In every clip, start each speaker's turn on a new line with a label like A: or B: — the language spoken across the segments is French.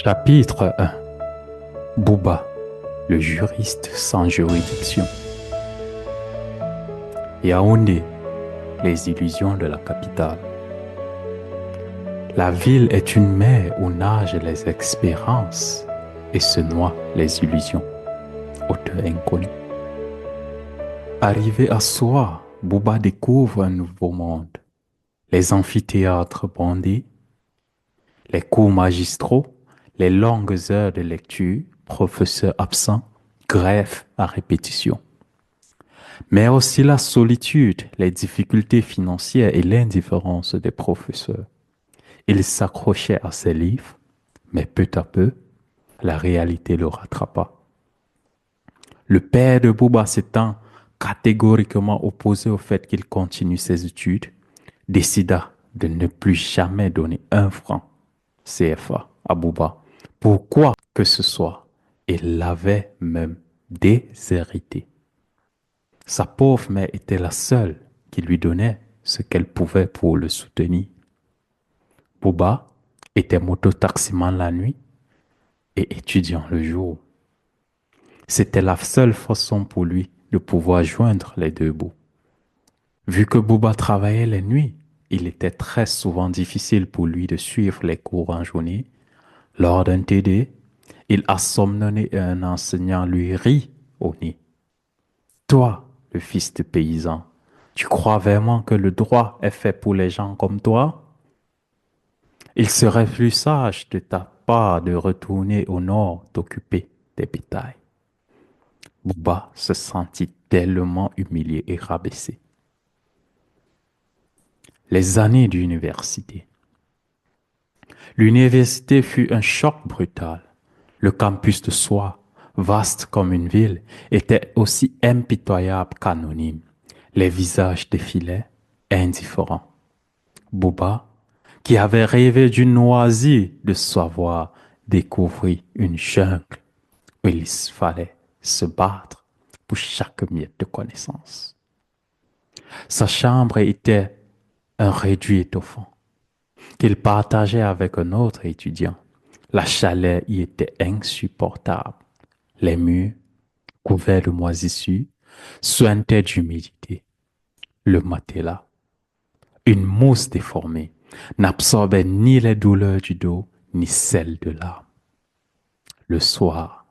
A: Chapitre 1. Bouba, le juriste sans juridiction. Yaoundé, les illusions de la capitale. La ville est une mer où nagent les espérances et se noient les illusions. Auteur inconnu. Arrivé à Soie, Bouba découvre un nouveau monde. Les amphithéâtres bondés, les cours magistraux, les longues heures de lecture, professeurs absents, grèves à répétition. Mais aussi la solitude, les difficultés financières et l'indifférence des professeurs. Il s'accrochait à ses livres, mais peu à peu, la réalité le rattrapa. Le père de Bouba s'étant catégoriquement opposé au fait qu'il continue ses études, décida de ne plus jamais donner un franc CFA à Bouba pour quoi que ce soit et l'avait même déshérité. Sa pauvre mère était la seule qui lui donnait ce qu'elle pouvait pour le soutenir. Bouba était mototaximan la nuit et étudiant le jour. C'était la seule façon pour lui de pouvoir joindre les deux bouts. Vu que Bouba travaillait les nuits, il était très souvent difficile pour lui de suivre les cours en journée. Lors d'un TD, il a somnolé et un enseignant lui rit au nez. Toi, le fils de paysan, tu crois vraiment que le droit est fait pour les gens comme toi? Il serait plus sage de ta part de retourner au nord t'occuper des bétails. Bouba se sentit tellement humilié et rabaissé. Les années d'université. L'université fut un choc brutal. Le campus de Soie, vaste comme une ville, était aussi impitoyable qu'anonyme. Les visages défilaient, indifférents. Bouba, qui avait rêvé d'une noisy de savoir, découvrit une jungle où il fallait se battre pour chaque miette de connaissance. Sa chambre était un réduit étoffant qu'il partageait avec un autre étudiant. La chaleur y était insupportable. Les murs, couverts de moisissures, suintaient d'humidité. Le matelas, une mousse déformée, n'absorbait ni les douleurs du dos, ni celles de l'âme. Le soir,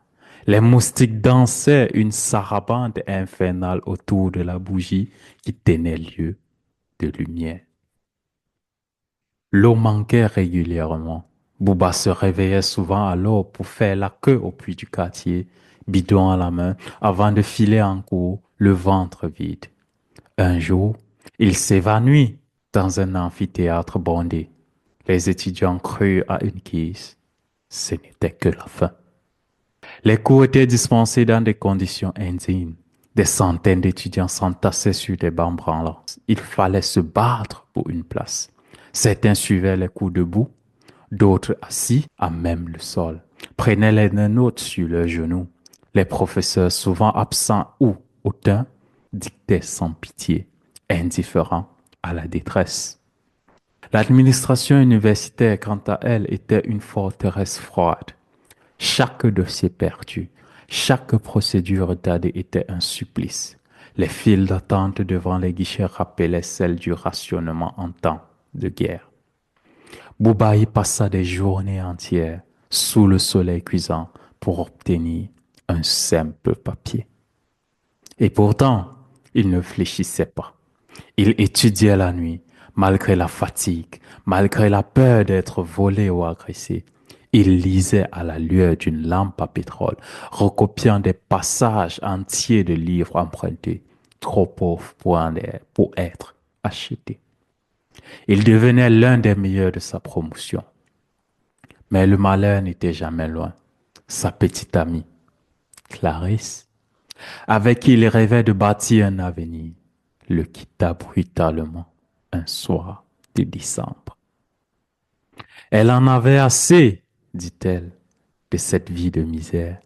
A: les moustiques dansaient une sarabande infernale autour de la bougie qui tenait lieu de lumière. L'eau manquait régulièrement. Bouba se réveillait souvent à l'aube pour faire la queue au puits du quartier, bidon à la main, avant de filer en cours, le ventre vide. Un jour, il s'évanouit dans un amphithéâtre bondé. Les étudiants crurent à une guise. Ce n'était que la fin. Les cours étaient dispensés dans des conditions indignes. Des centaines d'étudiants s'entassaient sur des bancs branlants. Il fallait se battre pour une place. Certains suivaient les cours debout, d'autres assis à même le sol, prenaient les notes sur leurs genoux. Les professeurs, souvent absents ou hautains, dictaient sans pitié, indifférents à la détresse. L'administration universitaire, quant à elle, était une forteresse froide. Chaque dossier perdu, chaque procédure retardée était un supplice. Les files d'attente devant les guichets rappelaient celles du rationnement en temps de guerre. Bouba y passa des journées entières sous le soleil cuisant pour obtenir un simple papier. Et pourtant, il ne fléchissait pas. Il étudiait la nuit, malgré la fatigue, malgré la peur d'être volé ou agressé. Il lisait à la lueur d'une lampe à pétrole, recopiant des passages entiers de livres empruntés, trop pauvres pour être achetés. Il devenait l'un des meilleurs de sa promotion. Mais le malheur n'était jamais loin. Sa petite amie, Clarisse, avec qui il rêvait de bâtir un avenir, le quitta brutalement un soir de décembre. Elle en avait assez, dit-elle, de cette vie de misère,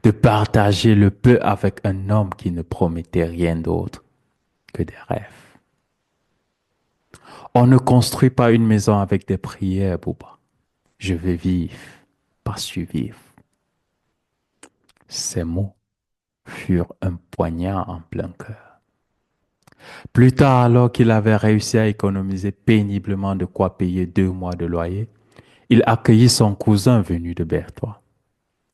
A: de partager le peu avec un homme qui ne promettait rien d'autre que des rêves. On ne construit pas une maison avec des prières, Bouba. Je veux vivre pas survivre. Ces mots furent un poignard en plein cœur. Plus tard, alors qu'il avait réussi à économiser péniblement de quoi payer 2 mois de loyer, il accueillit son cousin venu de Berthois.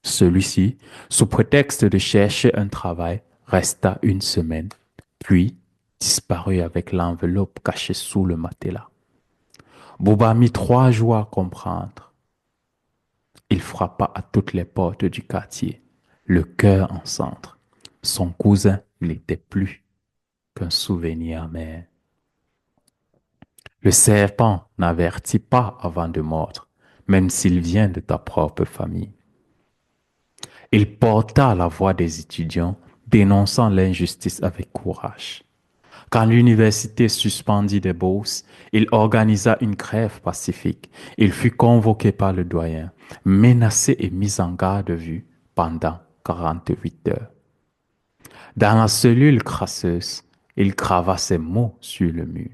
A: Celui-ci, sous prétexte de chercher un travail, resta une semaine, puis disparut avec l'enveloppe cachée sous le matelas. Bouba mit 3 jours à comprendre. Il frappa à toutes les portes du quartier, le cœur en centre. Son cousin n'était plus qu'un souvenir amer. Le serpent n'avertit pas avant de mordre, même s'il vient de ta propre famille. Il porta la voix des étudiants, dénonçant l'injustice avec courage. Quand l'université suspendit des bourses, il organisa une grève pacifique. Il fut convoqué par le doyen, menacé et mis en garde à vue pendant 48 heures. Dans la cellule crasseuse, il grava ces mots sur le mur.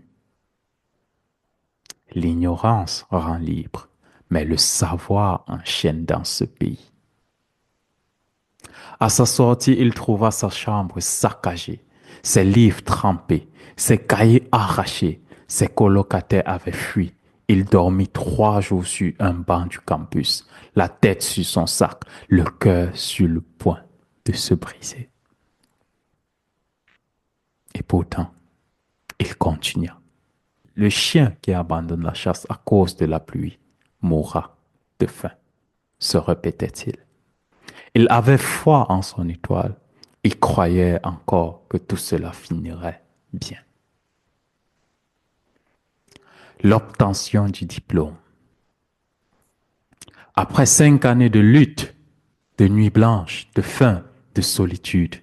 A: L'ignorance rend libre, mais le savoir enchaîne dans ce pays. À sa sortie, il trouva sa chambre saccagée, ses livres trempés, ses cahiers arrachés. Ses colocataires avaient fui. Il dormit 3 jours sur un banc du campus, la tête sur son sac, le cœur sur le point de se briser. Et pourtant, il continua. Le chien qui abandonne la chasse à cause de la pluie mourra de faim, se répétait-il. Il avait foi en son étoile. Il croyait encore que tout cela finirait bien. L'obtention du diplôme. Après 5 années de lutte, de nuits blanches, de faim, de solitude,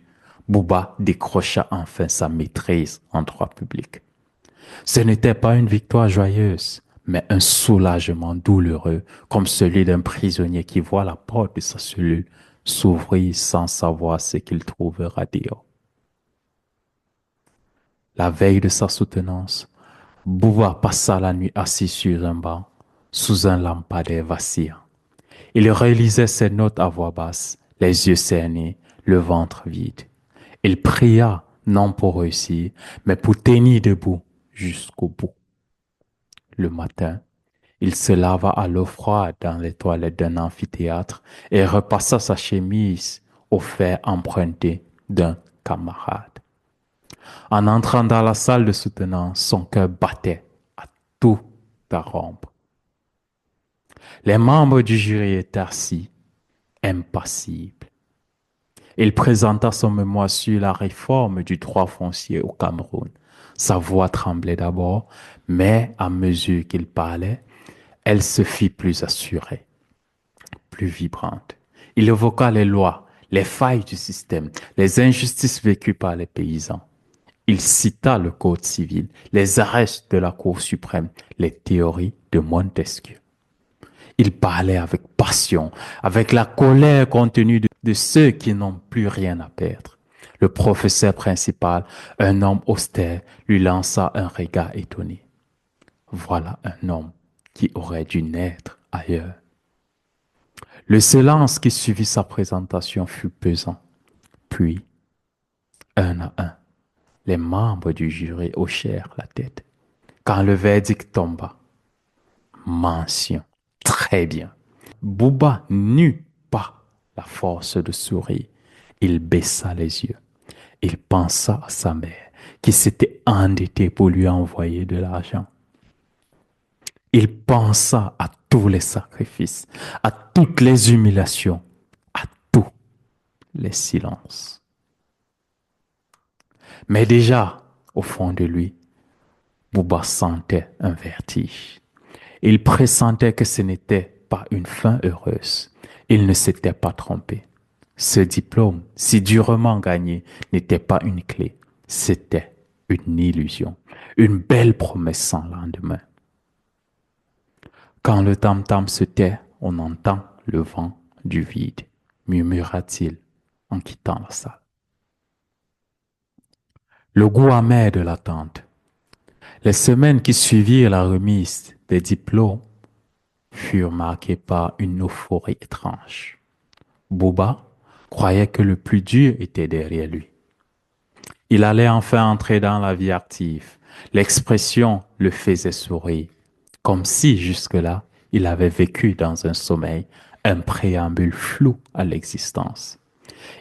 A: Bouba décrocha enfin sa maîtrise en droit public. Ce n'était pas une victoire joyeuse, mais un soulagement douloureux, comme celui d'un prisonnier qui voit la porte de sa cellule s'ouvrir sans savoir ce qu'il trouvera dehors. La veille de sa soutenance, Bouba passa la nuit assis sur un banc, sous un lampadaire vacillant. Il relisait ses notes à voix basse, les yeux cernés, le ventre vide. Il pria, non pour réussir, mais pour tenir debout jusqu'au bout. Le matin, il se lava à l'eau froide dans les toilettes d'un amphithéâtre et repassa sa chemise au fer emprunté d'un camarade. En entrant dans la salle de soutenance, son cœur battait à tout à rompre. Les membres du jury étaient assis, impassibles. Il présenta son mémoire sur la réforme du droit foncier au Cameroun. Sa voix tremblait d'abord, mais à mesure qu'il parlait, elle se fit plus assurée, plus vibrante. Il évoqua les lois, les failles du système, les injustices vécues par les paysans. Il cita le Code civil, les arrêts de la Cour suprême, les théories de Montesquieu. Il parlait avec passion, avec la colère contenue de ceux qui n'ont plus rien à perdre. Le professeur principal, un homme austère, lui lança un regard étonné. Voilà un homme qui aurait dû naître ailleurs. Le silence qui suivit sa présentation fut pesant. Puis, un à un, les membres du jury hochèrent la tête. Quand le verdict tomba, mention, très bien. Bouba n'eut pas la force de sourire. Il baissa les yeux. Il pensa à sa mère qui s'était endettée pour lui envoyer de l'argent. Il pensa à tous les sacrifices, à toutes les humiliations, à tous les silences. Mais déjà, au fond de lui, Bouba sentait un vertige. Il pressentait que ce n'était pas une fin heureuse. Il ne s'était pas trompé. Ce diplôme, si durement gagné, n'était pas une clé. C'était une illusion, une belle promesse sans lendemain. Quand le tam-tam se tait, on entend le vent du vide, murmura-t-il en quittant la salle. Le goût amer de l'attente. Les semaines qui suivirent la remise des diplômes furent marqués par une euphorie étrange. Bouba croyait que le plus dur était derrière lui. Il allait enfin entrer dans la vie active. L'expression le faisait sourire, comme si jusque-là, il avait vécu dans un sommeil, un préambule flou à l'existence.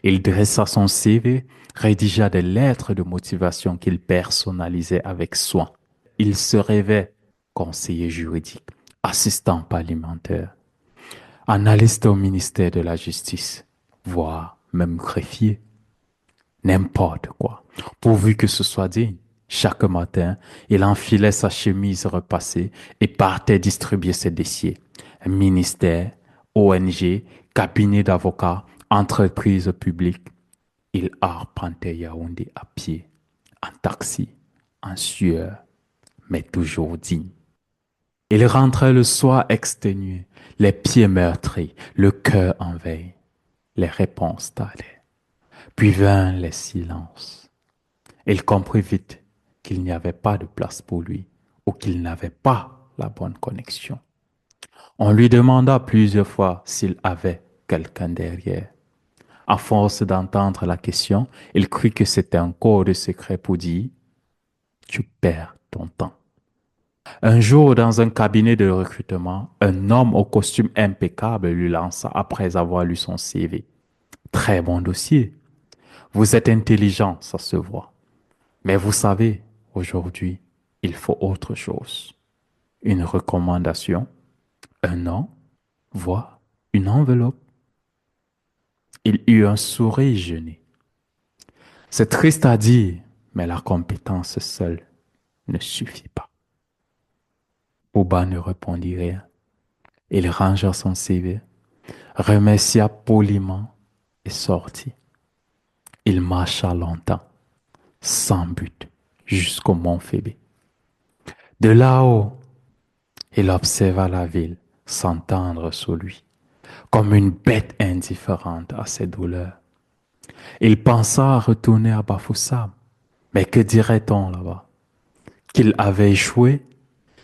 A: Il dressa son CV, rédigea des lettres de motivation qu'il personnalisait avec soin. Il se rêvait conseiller juridique, assistant parlementaire, analyste au ministère de la Justice, voire même greffier, n'importe quoi, pourvu que ce soit digne. Chaque matin, il enfilait sa chemise repassée et partait distribuer ses dossiers. Ministère, ONG, cabinet d'avocats, entreprises publiques. Il arpentait Yaoundé à pied, en taxi, en sueur, mais toujours digne. Il rentrait le soir exténué, les pieds meurtris, le cœur en veille. Les réponses tardaient. Puis vinrent les silences. Il comprit vite qu'il n'y avait pas de place pour lui ou qu'il n'avait pas la bonne connexion. On lui demanda plusieurs fois s'il avait quelqu'un derrière. À force d'entendre la question, il crut que c'était un code secret pour dire tu perds ton temps. Un jour, dans un cabinet de recrutement, un homme au costume impeccable lui lança après avoir lu son CV. Très bon dossier. Vous êtes intelligent, ça se voit. Mais vous savez, aujourd'hui, il faut autre chose. Une recommandation, un nom, voire une enveloppe. Il eut un sourire gêné. C'est triste à dire, mais la compétence seule ne suffit pas. Bouba ne répondit rien. Il rangea son CV, remercia poliment et sortit. Il marcha longtemps, sans but, jusqu'au mont Phébé. De là-haut, il observa la ville s'entendre sur lui, comme une bête indifférente à ses douleurs. Il pensa à retourner à Bafoussam, mais que dirait-on là-bas? Qu'il avait échoué,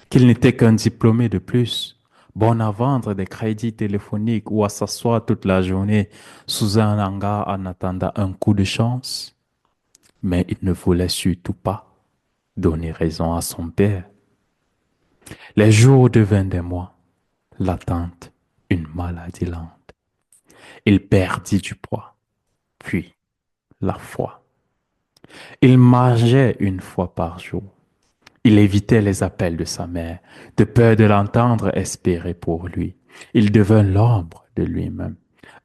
A: qu'il n'était qu'un diplômé de plus, bon à vendre des crédits téléphoniques ou à s'asseoir toute la journée sous un hangar en attendant un coup de chance. Mais il ne voulait surtout pas donner raison à son père. Les jours devinrent des mois, l'attente, une maladie lente. Il perdit du poids, puis la foi. Il mangeait une fois par jour. Il évitait les appels de sa mère, de peur de l'entendre espérer pour lui. Il devint l'ombre de lui-même,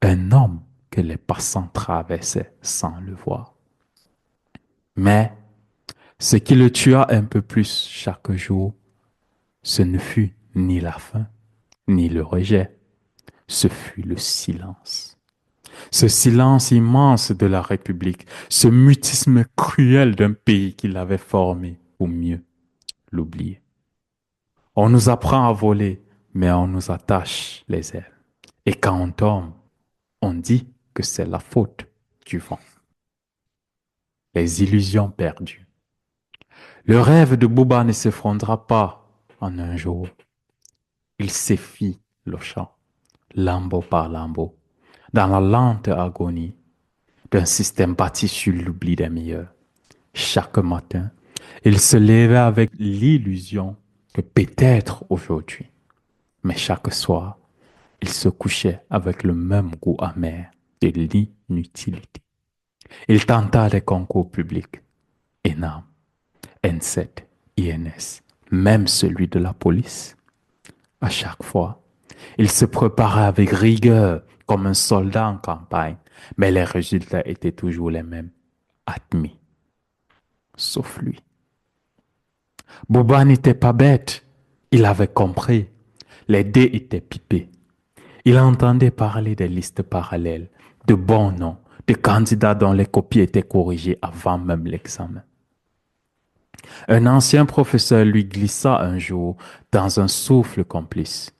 A: un homme que les passants traversaient sans le voir. Mais ce qui le tua un peu plus chaque jour, ce ne fut ni la faim, ni le rejet, ce fut le silence. Ce silence immense de la République, ce mutisme cruel d'un pays qu'il avait formé pour mieux l'oublier. On nous apprend à voler, mais on nous attache les ailes. Et quand on tombe, on dit que c'est la faute du vent. Les illusions perdues. Le rêve de Bouba ne s'effondra pas en un jour. Il s'effit le champ, lambeau par lambeau, dans la lente agonie d'un système bâti sur l'oubli des meilleurs. Chaque matin, il se levait avec l'illusion que peut-être aujourd'hui, mais chaque soir, il se couchait avec le même goût amer de l'inutilité. Il tenta des concours publics, ENAM, N7, INS, même celui de la police. À chaque fois, il se préparait avec rigueur comme un soldat en campagne, mais les résultats étaient toujours les mêmes, admis, sauf lui. Bouba n'était pas bête, il avait compris. Les dés étaient pipés. Il entendait parler des listes parallèles, de bons noms, de candidats dont les copies étaient corrigées avant même l'examen. Un ancien professeur lui glissa un jour dans un souffle complice.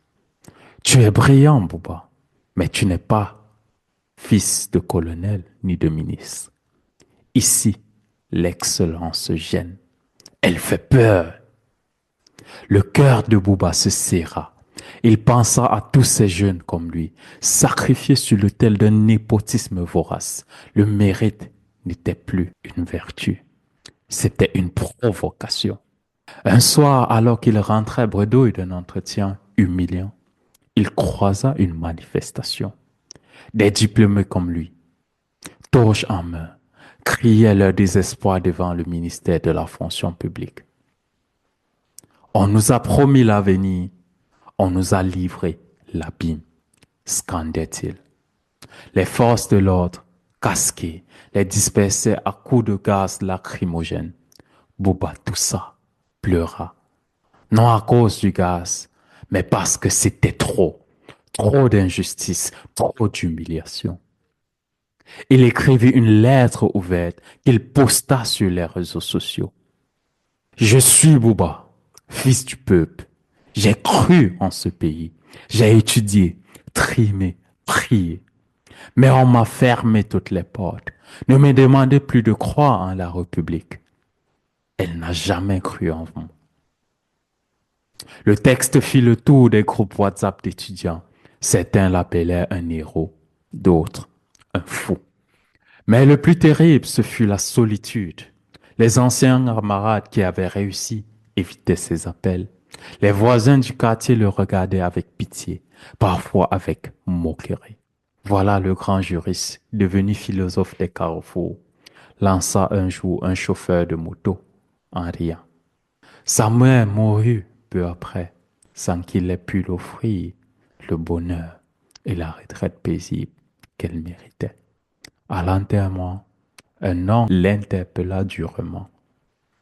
A: Tu es brillant, Bouba, mais tu n'es pas fils de colonel ni de ministre. Ici, l'excellence gêne. Elle fait peur. Le cœur de Bouba se serra. Il pensa à tous ces jeunes comme lui, sacrifiés sur l'autel d'un népotisme vorace. Le mérite n'était plus une vertu, c'était une provocation. Un soir, alors qu'il rentrait bredouille d'un entretien humiliant, il croisa une manifestation. Des diplômés comme lui, torches en main, criaient leur désespoir devant le ministère de la fonction publique. On nous a promis l'avenir, on nous a livré l'abîme, scandait-il. Les forces de l'ordre, casquées, les dispersaient à coups de gaz lacrymogène. Bouba toussa, pleura, non à cause du gaz, mais parce que c'était trop, trop d'injustice, trop d'humiliation. Il écrivit une lettre ouverte qu'il posta sur les réseaux sociaux. Je suis Bouba, fils du peuple. J'ai cru en ce pays. J'ai étudié, trimé, prié. Mais on m'a fermé toutes les portes. Ne me demandez plus de croire en la République. Elle n'a jamais cru en vous. Le texte fit le tour des groupes WhatsApp d'étudiants. Certains l'appelaient un héros, d'autres un fou. Mais le plus terrible, ce fut la solitude. Les anciens camarades qui avaient réussi évitaient ses appels. Les voisins du quartier le regardaient avec pitié, parfois avec moquerie. Voilà le grand juriste, devenu philosophe des carrefours, lança un jour un chauffeur de moto en riant. Sa mère mourut peu après, sans qu'il ait pu l'offrir le bonheur et la retraite paisible qu'elle méritait. À l'enterrement, un homme l'interpella durement.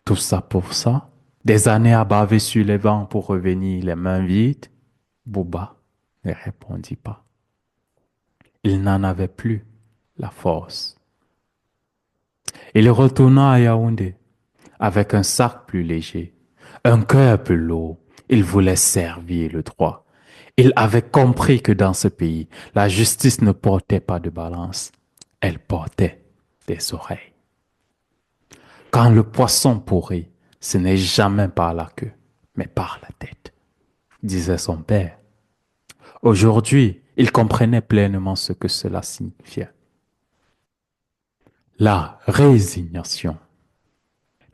A: Tout ça pour ça? Des années à baver sur les vents pour revenir les mains vides? Bouba ne répondit pas. Il n'en avait plus la force. Il retourna à Yaoundé avec un sac plus léger, un cœur plus lourd. Il voulait servir le droit. Il avait compris que dans ce pays, la justice ne portait pas de balance, elle portait des oreilles. Quand le poisson pourrit, ce n'est jamais par la queue, mais par la tête, disait son père. Aujourd'hui, il comprenait pleinement ce que cela signifiait. La résignation.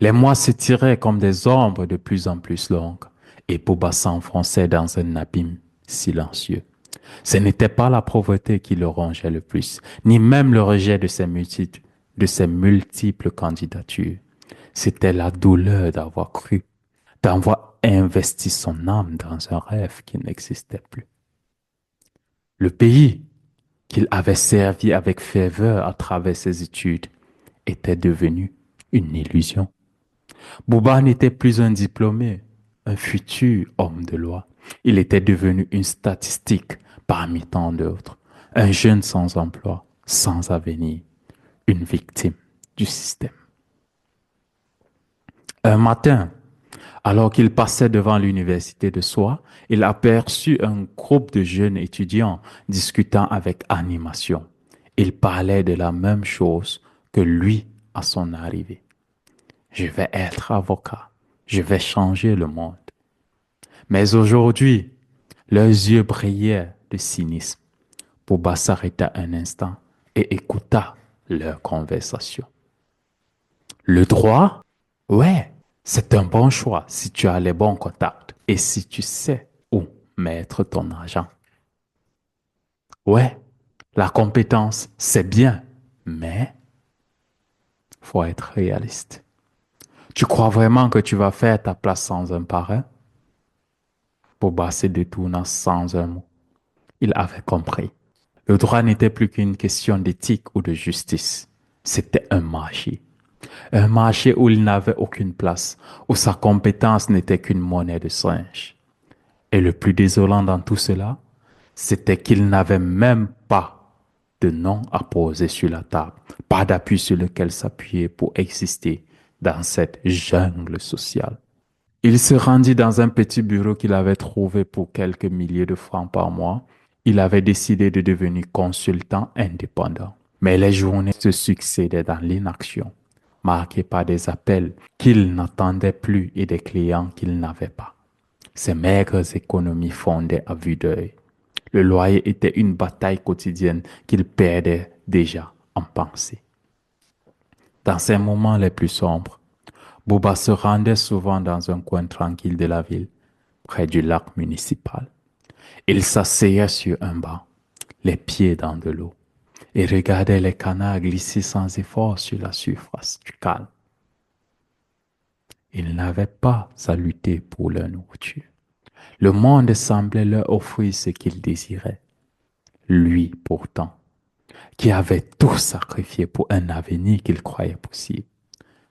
A: Les mois s'étiraient comme des ombres de plus en plus longues, et Bouba s'enfonçait dans un abîme silencieux. Ce n'était pas la pauvreté qui le rongeait le plus, ni même le rejet de ses multiples candidatures. C'était la douleur d'avoir cru, d'avoir investi son âme dans un rêve qui n'existait plus. Le pays qu'il avait servi avec ferveur à travers ses études était devenu une illusion. Bouba n'était plus un diplômé, un futur homme de loi. Il était devenu une statistique parmi tant d'autres, un jeune sans emploi, sans avenir, une victime du système. Un matin, alors qu'il passait devant l'université de Soie, il aperçut un groupe de jeunes étudiants discutant avec animation. Ils parlaient de la même chose que lui à son arrivée. Je vais être avocat. Je vais changer le monde. Mais aujourd'hui, leurs yeux brillaient de cynisme. Bouba s'arrêta un instant et écouta leur conversation. Le droit? Ouais, c'est un bon choix si tu as les bons contacts et si tu sais où mettre ton argent. Ouais, la compétence, c'est bien, mais faut être réaliste. Tu crois vraiment que tu vas faire ta place sans un parrain? Boba se détourna sans un mot. Il avait compris. Le droit n'était plus qu'une question d'éthique ou de justice. C'était un marché. Un marché où il n'avait aucune place, où sa compétence n'était qu'une monnaie de singe. Et le plus désolant dans tout cela, c'était qu'il n'avait même pas de nom à poser sur la table, pas d'appui sur lequel s'appuyer pour exister dans cette jungle sociale. Il se rendit dans un petit bureau qu'il avait trouvé pour quelques milliers de francs par mois. Il avait décidé de devenir consultant indépendant. Mais les journées se succédaient dans l'inaction, marquées par des appels qu'il n'attendait plus et des clients qu'il n'avait pas. Ses maigres économies fondaient à vue d'œil. Le loyer était une bataille quotidienne qu'il perdait déjà en pensée. Dans ces moments les plus sombres, Bouba se rendait souvent dans un coin tranquille de la ville, près du lac municipal. Il s'asseyait sur un banc, les pieds dans de l'eau, et regardait les canards glisser sans effort sur la surface du calme. Ils n'avaient pas à lutter pour leur nourriture. Le monde semblait leur offrir ce qu'ils désiraient. Lui, pourtant, qui avait tout sacrifié pour un avenir qu'il croyait possible,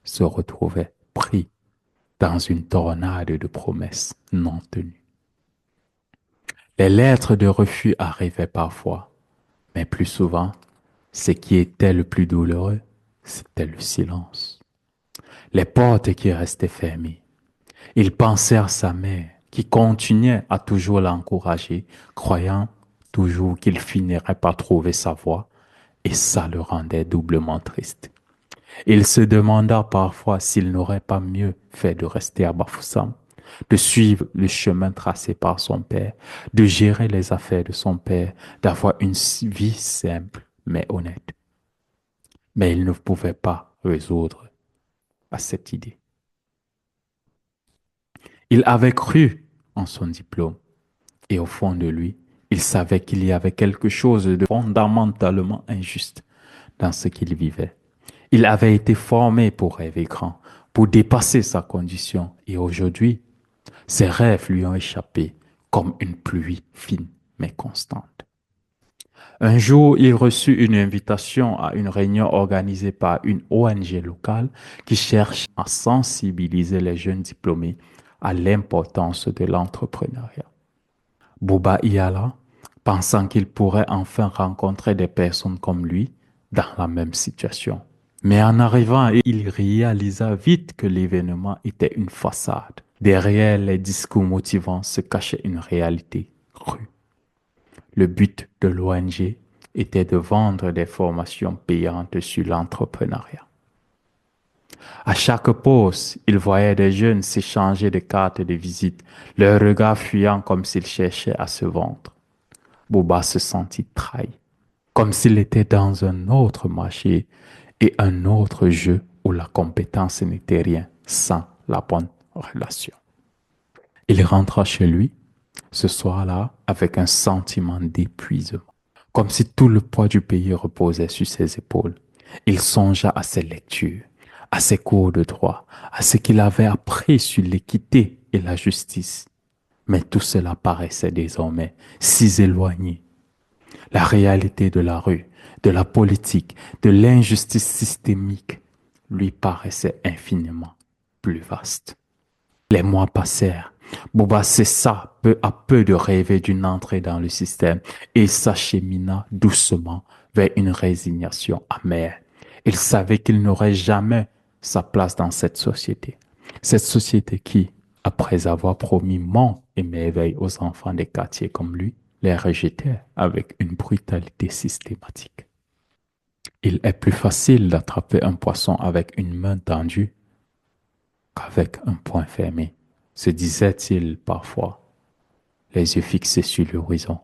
A: se retrouvait pris dans une tornade de promesses non tenues. Les lettres de refus arrivaient parfois, mais plus souvent, ce qui était le plus douloureux, c'était le silence. Les portes qui restaient fermées. Il pensait à sa mère, qui continuait à toujours l'encourager, croyant toujours qu'il finirait par trouver sa voie, et ça le rendait doublement triste. Il se demanda parfois s'il n'aurait pas mieux fait de rester à Bafoussam, de suivre le chemin tracé par son père, de gérer les affaires de son père, d'avoir une vie simple mais honnête. Mais il ne pouvait pas résoudre à cette idée. Il avait cru en son diplôme et au fond de lui, il savait qu'il y avait quelque chose de fondamentalement injuste dans ce qu'il vivait. Il avait été formé pour rêver grand, pour dépasser sa condition et aujourd'hui, ses rêves lui ont échappé comme une pluie fine mais constante. Un jour, il reçut une invitation à une réunion organisée par une ONG locale qui cherche à sensibiliser les jeunes diplômés à l'importance de l'entrepreneuriat. Bouba y alla, pensant qu'il pourrait enfin rencontrer des personnes comme lui dans la même situation. Mais en arrivant, il réalisa vite que l'événement était une façade. Derrière les discours motivants se cachait une réalité crue. Le but de l'ONG était de vendre des formations payantes sur l'entrepreneuriat. À chaque pause, il voyait des jeunes s'échanger de cartes de visite, leurs regards fuyant comme s'ils cherchaient à se vendre. Bouba se sentit trahi, comme s'il était dans un autre marché et un autre jeu où la compétence n'était rien sans la bonne relation. Il rentra chez lui ce soir-là avec un sentiment d'épuisement, comme si tout le poids du pays reposait sur ses épaules. Il songea à ses lectures, à ses cours de droit, à ce qu'il avait appris sur l'équité et la justice. Mais tout cela paraissait désormais si éloigné. La réalité de la rue, de la politique, de l'injustice systémique lui paraissait infiniment plus vaste. Les mois passèrent. Bouba cessa peu à peu de rêver d'une entrée dans le système et s'achemina doucement vers une résignation amère. Il savait qu'il n'aurait jamais sa place dans cette société. Cette société qui, après avoir promis monts et merveilles aux enfants des quartiers comme lui, les rejetait avec une brutalité systématique. Il est plus facile d'attraper un poisson avec une main tendue qu'avec un poing fermé, se disait-il parfois, les yeux fixés sur l'horizon.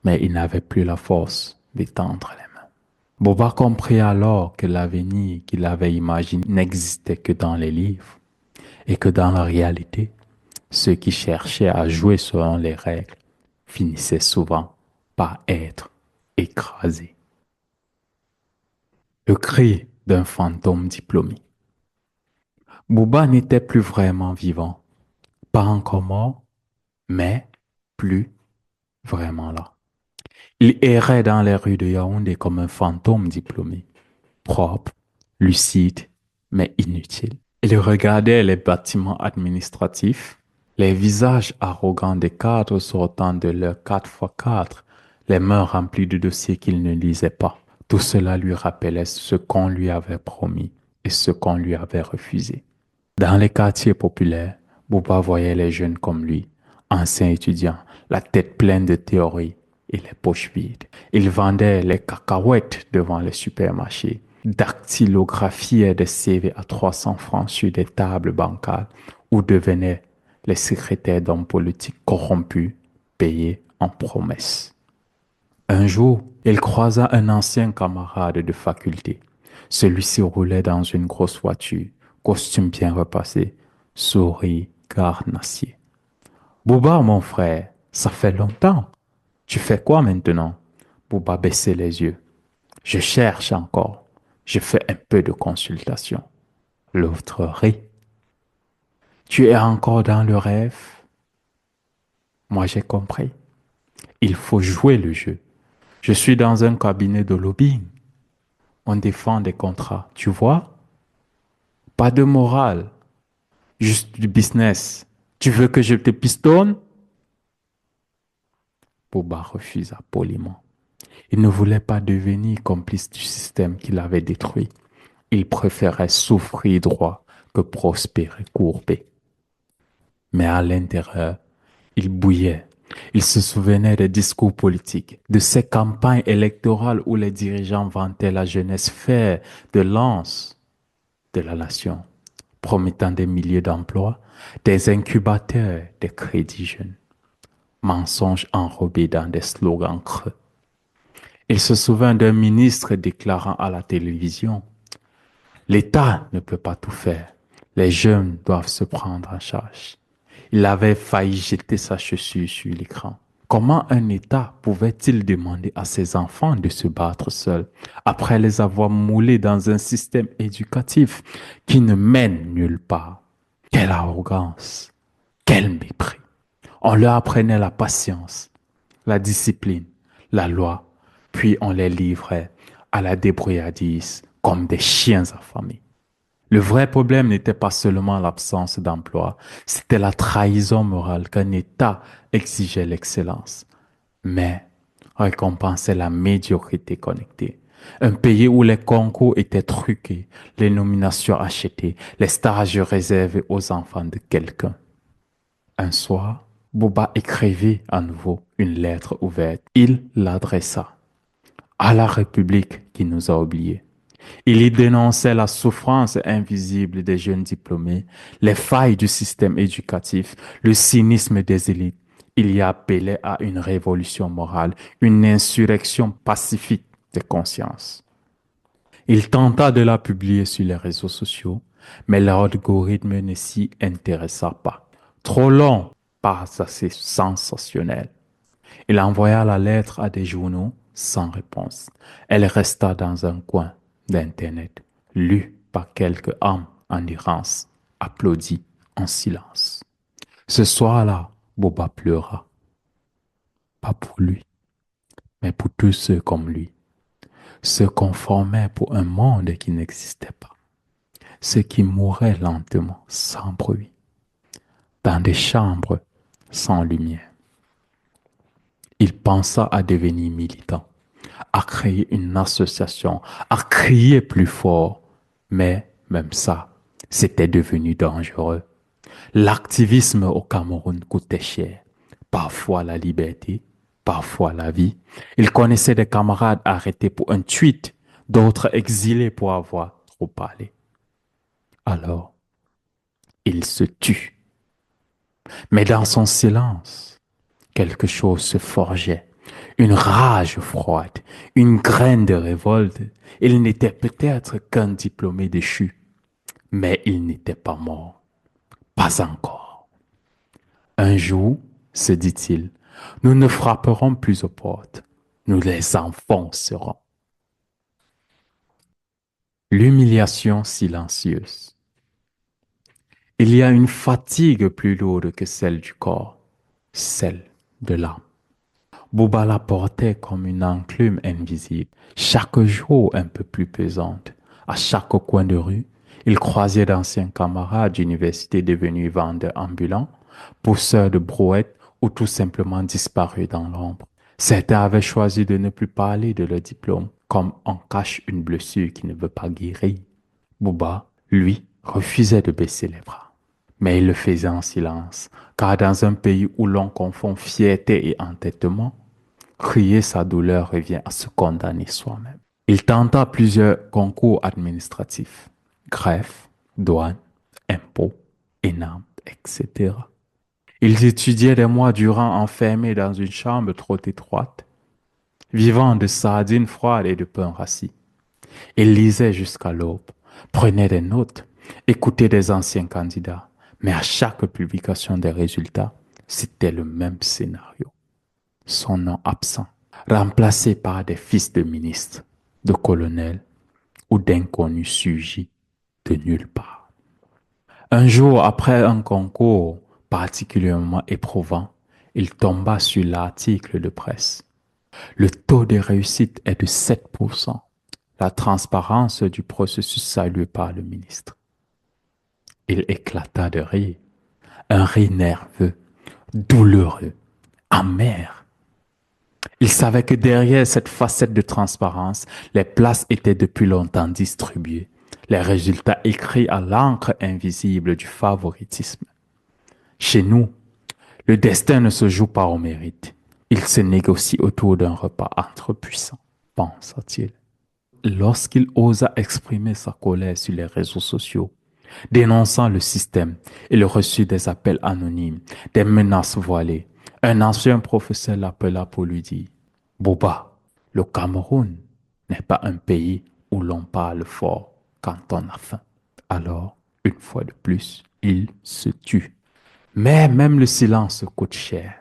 A: Mais il n'avait plus la force d'étendre les mains. Boba comprit alors que l'avenir qu'il avait imaginé n'existait que dans les livres et que dans la réalité, ceux qui cherchaient à jouer selon les règles finissaient souvent par être écrasés. Le cri d'un fantôme diplômé. Bouba n'était plus vraiment vivant, pas encore mort, mais plus vraiment là. Il errait dans les rues de Yaoundé comme un fantôme diplômé, propre, lucide, mais inutile. Il regardait les bâtiments administratifs, les visages arrogants des cadres sortant de leurs 4x4, les mains remplies de dossiers qu'il ne lisait pas. Tout cela lui rappelait ce qu'on lui avait promis et ce qu'on lui avait refusé. Dans les quartiers populaires, Bouba voyait les jeunes comme lui, anciens étudiants, la tête pleine de théories et les poches vides. Ils vendaient les cacahuètes devant les supermarchés, dactylographiaient des CV à 300 francs sur des tables bancales ou devenaient les secrétaires d'hommes politiques corrompus, payés en promesses. Un jour, il croisa un ancien camarade de faculté. Celui-ci roulait dans une grosse voiture, costume bien repassé, sourire carnassier. Bouba, mon frère, ça fait longtemps. Tu fais quoi maintenant? Bouba baissait les yeux. Je cherche encore. Je fais un peu de consultation. L'autre rit. Tu es encore dans le rêve? Moi, j'ai compris. Il faut jouer le jeu. Je suis dans un cabinet de lobbying. On défend des contrats, tu vois? Pas de morale, juste du business. Tu veux que je te pistonne? Boba refusa poliment. Il ne voulait pas devenir complice du système qu'il avait détruit. Il préférait souffrir droit que prospérer courbé. Mais à l'intérieur, il bouillait. Il se souvenait des discours politiques, de ces campagnes électorales où les dirigeants vantaient la jeunesse faire de lance de la nation, promettant des milliers d'emplois, des incubateurs, des crédits jeunes, mensonges enrobés dans des slogans creux. Il se souvint d'un ministre déclarant à la télévision: l'État ne peut pas tout faire. Les jeunes doivent se prendre en charge. Il avait failli jeter sa chaussure sur l'écran. Comment un État pouvait-il demander à ses enfants de se battre seuls après les avoir moulés dans un système éducatif qui ne mène nulle part? Quelle arrogance, quel mépris. On leur apprenait la patience, la discipline, la loi, puis on les livrait à la débrouillardise comme des chiens affamés. Le vrai problème n'était pas seulement l'absence d'emploi, c'était la trahison morale qu'un État exigeait l'excellence, mais récompensait la médiocrité connectée. Un pays où les concours étaient truqués, les nominations achetées, les stages réservés aux enfants de quelqu'un. Un soir, Bouba écrivit à nouveau une lettre ouverte. Il l'adressa à la République qui nous a oubliés. Il y dénonçait la souffrance invisible des jeunes diplômés, les failles du système éducatif, le cynisme des élites. Il y appelait à une révolution morale, une insurrection pacifique des consciences. Il tenta de la publier sur les réseaux sociaux, mais l'algorithme ne s'y intéressa pas. Trop long, pas assez sensationnel. Il envoya la lettre à des journaux sans réponse. Elle resta dans un coin d'Internet, lue par quelques âmes en errance, applaudie en silence. Ce soir-là, Boba pleura, pas pour lui, mais pour tous ceux comme lui, se conformaient pour un monde qui n'existait pas, ceux qui mouraient lentement, sans bruit, dans des chambres sans lumière. Il pensa à devenir militant, à créer une association, à crier plus fort. Mais même ça, c'était devenu dangereux. L'activisme au Cameroun coûtait cher. Parfois la liberté, parfois la vie. Il connaissait des camarades arrêtés pour un tweet, d'autres exilés pour avoir trop parlé. Alors, il se tut. Mais dans son silence, quelque chose se forgeait. Une rage froide, une graine de révolte. Il n'était peut-être qu'un diplômé déchu, mais il n'était pas mort. Pas encore. Un jour, se dit-il, nous ne frapperons plus aux portes. Nous les enfoncerons. L'humiliation silencieuse. Il y a une fatigue plus lourde que celle du corps, celle de l'âme. Bouba la portait comme une enclume invisible, chaque jour un peu plus pesante. À chaque coin de rue, il croisait d'anciens camarades d'université devenus vendeurs ambulants, pousseurs de brouettes ou tout simplement disparus dans l'ombre. Certains avaient choisi de ne plus parler de leur diplôme, comme on cache une blessure qui ne veut pas guérir. Bouba, lui, refusait de baisser les bras. Mais il le faisait en silence, car dans un pays où l'on confond fierté et entêtement, crier sa douleur revient à se condamner soi-même. Il tenta plusieurs concours administratifs, greffe, douane, impôts, ENAM, etc. Ils étudiaient des mois durant enfermés dans une chambre trop étroite, vivant de sardines froides et de pain rassis. Ils lisaient jusqu'à l'aube, prenaient des notes, écoutaient des anciens candidats, mais à chaque publication des résultats, c'était le même scénario. Son nom absent, remplacé par des fils de ministres, de colonels ou d'inconnus surgis de nulle part. Un jour, après un concours particulièrement éprouvant, il tomba sur l'article de presse. Le taux de réussite est de 7%. La transparence du processus saluée par le ministre. Il éclata de rire, un rire nerveux, douloureux, amer. Il savait que derrière cette facette de transparence, les places étaient depuis longtemps distribuées, les résultats écrits à l'encre invisible du favoritisme. Chez nous, le destin ne se joue pas au mérite. Il se négocie autour d'un repas entre puissants, pensa-t-il. Lorsqu'il osa exprimer sa colère sur les réseaux sociaux, dénonçant le système, il reçut des appels anonymes, des menaces voilées. Un ancien professeur l'appela pour lui dire: Boba, le Cameroun n'est pas un pays où l'on parle fort quand on a faim. Alors, une fois de plus, il se tut. Mais même le silence coûte cher.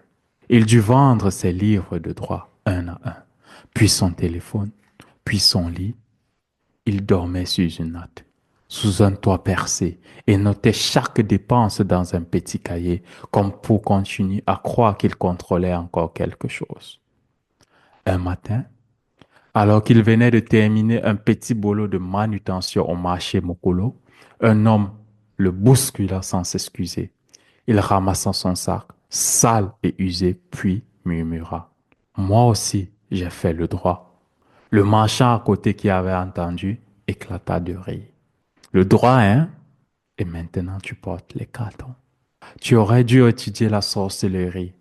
A: Il dut vendre ses livres de droit un à un, puis son téléphone, puis son lit. Il dormait sur une natte, sous un toit percé, et notait chaque dépense dans un petit cahier, comme pour continuer à croire qu'il contrôlait encore quelque chose. Un matin, alors qu'il venait de terminer un petit boulot de manutention au marché Mokolo, un homme le bouscula sans s'excuser. Il ramassa son sac, sale et usé, puis murmura: Moi aussi, j'ai fait le droit. Le marchand à côté qui avait entendu éclata de rire. Le droit, hein? Et maintenant tu portes les cartons. Tu aurais dû étudier la sorcellerie.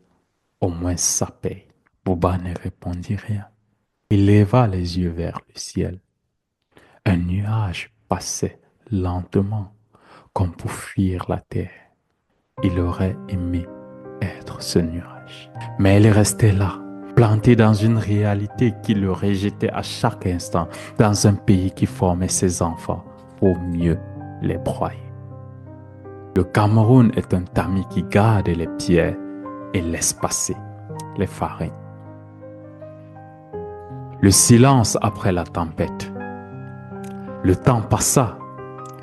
A: Au moins ça paye. Bouba ne répondit rien. Il leva les yeux vers le ciel. Un nuage passait lentement, comme pour fuir la terre. Il aurait aimé être ce nuage. Mais il restait là, planté dans une réalité qui le rejetait à chaque instant, dans un pays qui formait ses enfants pour mieux les broyer. Le Cameroun est un tamis qui garde les pierres et laisse passer les farines. Le silence après la tempête. Le temps passa,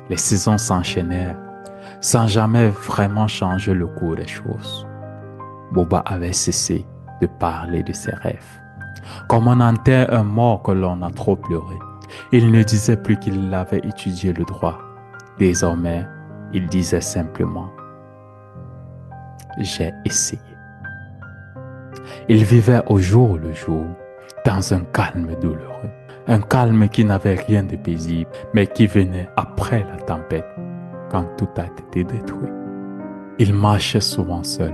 A: les saisons s'enchaînèrent, sans jamais vraiment changer le cours des choses. Boba avait cessé de parler de ses rêves. Comme on enterre un mort que l'on a trop pleuré, il ne disait plus qu'il avait étudié le droit. Désormais, il disait simplement: J'ai essayé. Il vivait au jour le jour, dans un calme douloureux. Un calme qui n'avait rien de paisible, mais qui venait après la tempête, quand tout a été détruit. Il marchait souvent seul,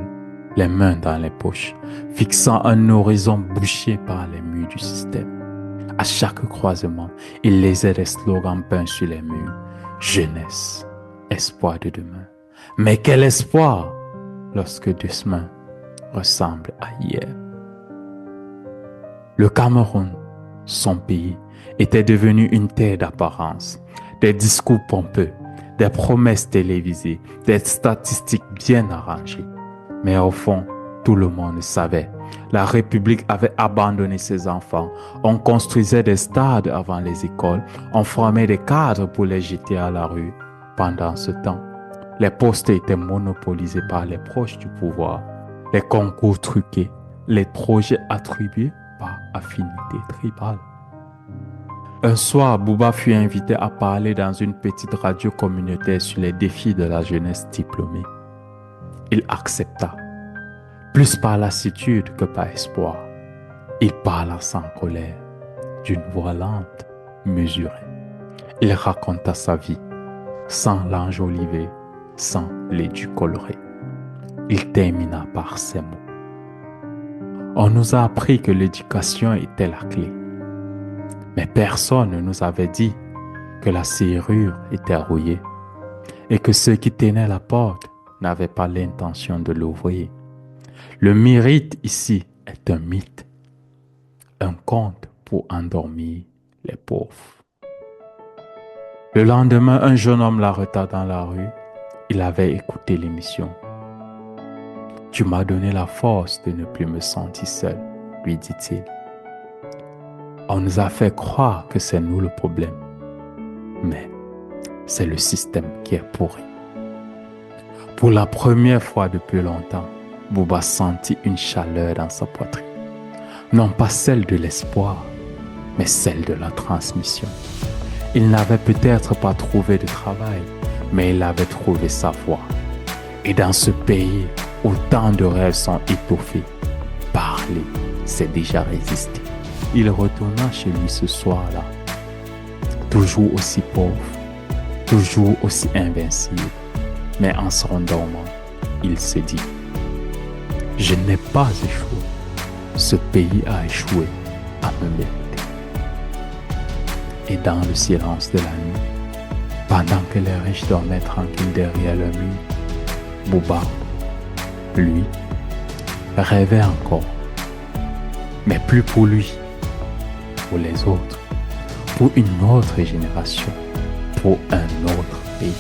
A: les mains dans les poches, fixant un horizon bouché par les murs du système. À chaque croisement, il lisait des slogans peints sur les murs. Jeunesse, espoir de demain. Mais quel espoir lorsque demain ressemble à hier. Le Cameroun, son pays, était devenu une terre d'apparence, des discours pompeux, des promesses télévisées, des statistiques bien arrangées. Mais au fond, tout le monde savait. La République avait abandonné ses enfants. On construisait des stades avant les écoles. On formait des cadres pour les jeter à la rue. Pendant ce temps, les postes étaient monopolisés par les proches du pouvoir. Les concours truqués, les projets attribués par affinité tribale. Un soir, Bouba fut invité à parler dans une petite radio communautaire sur les défis de la jeunesse diplômée. Il accepta, plus par lassitude que par espoir. Il parla sans colère, d'une voix lente, mesurée. Il raconta sa vie, sans l'enjoliver, sans l'édulcorer. Il termina par ces mots: On nous a appris que l'éducation était la clé. Mais personne ne nous avait dit que la serrure était rouillée et que ceux qui tenaient la porte n'avait pas l'intention de l'ouvrir. Le mérite ici est un mythe, un conte pour endormir les pauvres. Le lendemain, un jeune homme l'arrêta dans la rue. Il avait écouté l'émission. « Tu m'as donné la force de ne plus me sentir seul », lui dit-il. « On nous a fait croire que c'est nous le problème, mais c'est le système qui est pourri. » Pour la première fois depuis longtemps, Bouba sentit une chaleur dans sa poitrine. Non pas celle de l'espoir, mais celle de la transmission. Il n'avait peut-être pas trouvé de travail, mais il avait trouvé sa voie. Et dans ce pays où tant de rêves sont étoffés, parler, c'est déjà résister. Il retourna chez lui ce soir-là, toujours aussi pauvre, toujours aussi invincible. Mais en se rendormant, il se dit « Je n'ai pas échoué. Ce pays a échoué à me mériter. » Et dans le silence de la nuit, pendant que les riches dormaient tranquilles derrière le mur, Bouba, lui, rêvait encore. Mais plus pour lui, pour les autres, pour une autre génération, pour un autre pays.